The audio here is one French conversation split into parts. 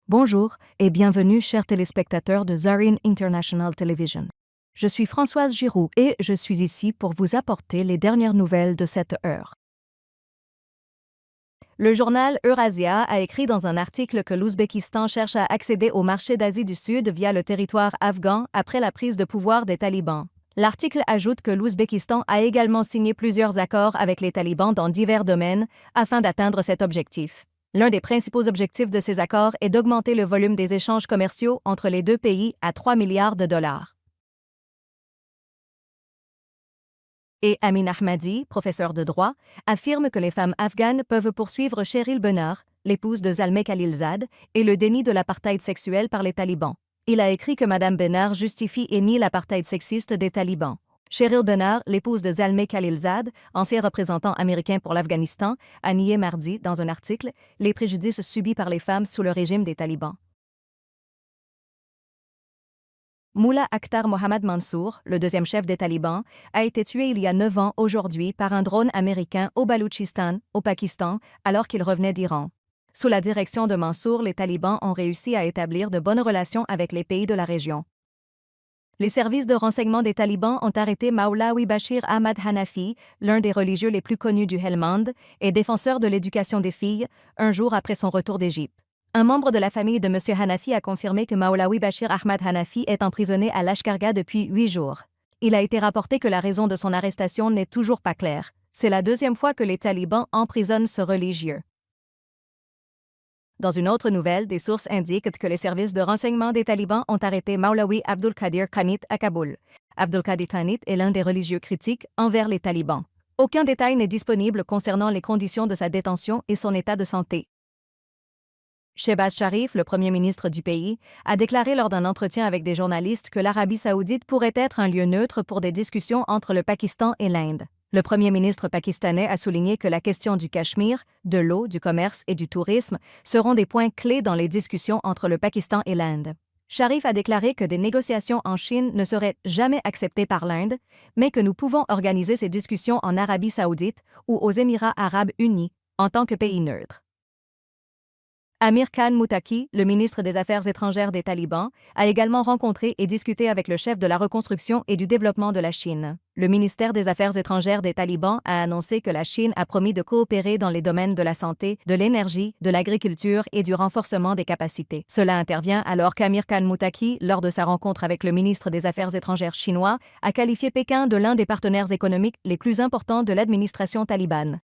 Bonjour et bienvenue chers téléspectateurs de Zarine International Television. Je suis Françoise Giroux et je suis ici pour vous apporter les dernières nouvelles de cette heure. Le journal Eurasia a écrit dans un article que l'Ouzbékistan cherche à accéder au marché d'Asie du Sud via le territoire afghan après la prise de pouvoir des talibans. L'article ajoute que l'Ouzbékistan a également signé plusieurs accords avec les talibans dans divers domaines afin d'atteindre cet objectif. L'un des principaux objectifs de ces accords est d'augmenter le volume des échanges commerciaux entre les deux pays à 3 milliards de dollars. Et Amin Ahmadi, professeur de droit, affirme que les femmes afghanes peuvent poursuivre Cheryl Benar, l'épouse de Zalmay Khalilzad, et le déni de l'apartheid sexuel par les talibans. Il a écrit que Mme Benar justifie et nie l'apartheid sexiste des talibans. Cheryl Benar, l'épouse de Zalmay Khalilzad, ancien représentant américain pour l'Afghanistan, a nié mardi, dans un article, les préjudices subis par les femmes sous le régime des talibans. Mullah Akhtar Mohammad Mansour, le deuxième chef des talibans, a été tué il y a 9 ans aujourd'hui par un drone américain au Baloutchistan, au Pakistan, alors qu'il revenait d'Iran. Sous la direction de Mansour, les talibans ont réussi à établir de bonnes relations avec les pays de la région. Les services de renseignement des talibans ont arrêté Maulawi Bashir Ahmad Hanafi, l'un des religieux les plus connus du Helmand et défenseur de l'éducation des filles, un jour après son retour d'Égypte. Un membre de la famille de M. Hanafi a confirmé que Maulawi Bashir Ahmad Hanafi est emprisonné à Lashkargah depuis 8 jours. Il a été rapporté que la raison de son arrestation n'est toujours pas claire. C'est la deuxième fois que les talibans emprisonnent ce religieux. Dans une autre nouvelle, des sources indiquent que les services de renseignement des talibans ont arrêté Maulawi Abdul Qadir Khanit à Kaboul. Abdul Qadir Khanit est l'un des religieux critiques envers les talibans. Aucun détail n'est disponible concernant les conditions de sa détention et son état de santé. Shehbaz Sharif, le premier ministre du pays, a déclaré lors d'un entretien avec des journalistes que l'Arabie saoudite pourrait être un lieu neutre pour des discussions entre le Pakistan et l'Inde. Le premier ministre pakistanais a souligné que la question du Cachemire, de l'eau, du commerce et du tourisme seront des points clés dans les discussions entre le Pakistan et l'Inde. Sharif a déclaré que des négociations en Chine ne seraient jamais acceptées par l'Inde, mais que nous pouvons organiser ces discussions en Arabie saoudite ou aux Émirats arabes unis, en tant que pays neutre. Amir Khan Muttaqi, le ministre des Affaires étrangères des talibans, a également rencontré et discuté avec le chef de la reconstruction et du développement de la Chine. Le ministère des Affaires étrangères des talibans a annoncé que la Chine a promis de coopérer dans les domaines de la santé, de l'énergie, de l'agriculture et du renforcement des capacités. Cela intervient alors qu'Amir Khan Muttaqi, lors de sa rencontre avec le ministre des Affaires étrangères chinois, a qualifié Pékin de l'un des partenaires économiques les plus importants de l'administration talibane.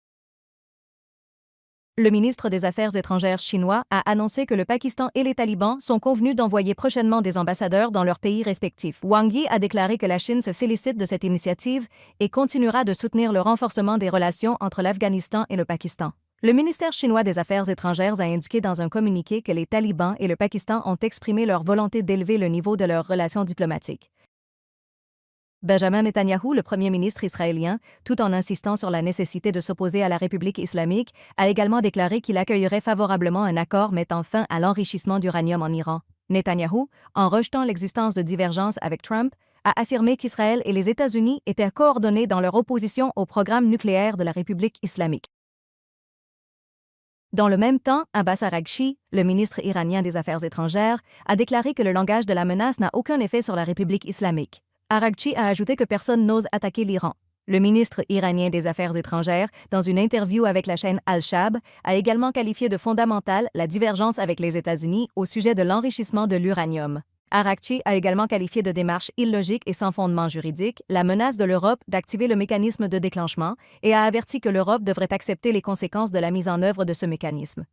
Le ministre des Affaires étrangères chinois a annoncé que le Pakistan et les talibans sont convenus d'envoyer prochainement des ambassadeurs dans leurs pays respectifs. Wang Yi a déclaré que la Chine se félicite de cette initiative et continuera de soutenir le renforcement des relations entre l'Afghanistan et le Pakistan. Le ministère chinois des Affaires étrangères a indiqué dans un communiqué que les talibans et le Pakistan ont exprimé leur volonté d'élever le niveau de leurs relations diplomatiques. Benjamin Netanyahou, le premier ministre israélien, tout en insistant sur la nécessité de s'opposer à la République islamique, a également déclaré qu'il accueillerait favorablement un accord mettant fin à l'enrichissement d'uranium en Iran. Netanyahou, en rejetant l'existence de divergences avec Trump, a affirmé qu'Israël et les États-Unis étaient coordonnés dans leur opposition au programme nucléaire de la République islamique. Dans le même temps, Abbas Araghchi, le ministre iranien des Affaires étrangères, a déclaré que le langage de la menace n'a aucun effet sur la République islamique. Araghchi a ajouté que personne n'ose attaquer l'Iran. Le ministre iranien des Affaires étrangères, dans une interview avec la chaîne Al-Shab, a également qualifié de fondamentale la divergence avec les États-Unis au sujet de l'enrichissement de l'uranium. Araghchi a également qualifié de démarche illogique et sans fondement juridique la menace de l'Europe d'activer le mécanisme de déclenchement et a averti que l'Europe devrait accepter les conséquences de la mise en œuvre de ce mécanisme.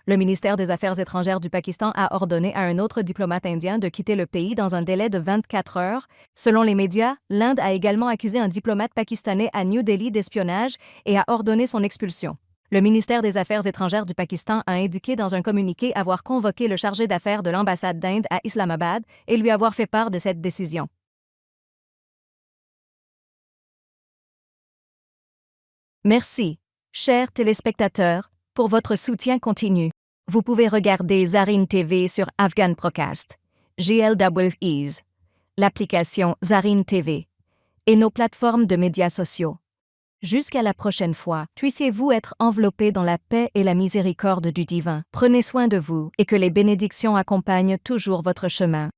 Le ministère des Affaires étrangères du Pakistan a ordonné à un autre diplomate indien de quitter le pays dans un délai de 24 heures. Selon les médias, l'Inde a également accusé un diplomate pakistanais à New Delhi d'espionnage et a ordonné son expulsion. Le ministère des Affaires étrangères du Pakistan a indiqué dans un communiqué avoir convoqué le chargé d'affaires de l'ambassade d'Inde à Islamabad et lui avoir fait part de cette décision. Merci, chers téléspectateurs, pour votre soutien continu. Vous pouvez regarder Zarine TV sur Afghan Procast, GLWEs, l'application Zarine TV et nos plateformes de médias sociaux. Jusqu'à la prochaine fois, puissiez-vous être enveloppés dans la paix et la miséricorde du divin. Prenez soin de vous et que les bénédictions accompagnent toujours votre chemin.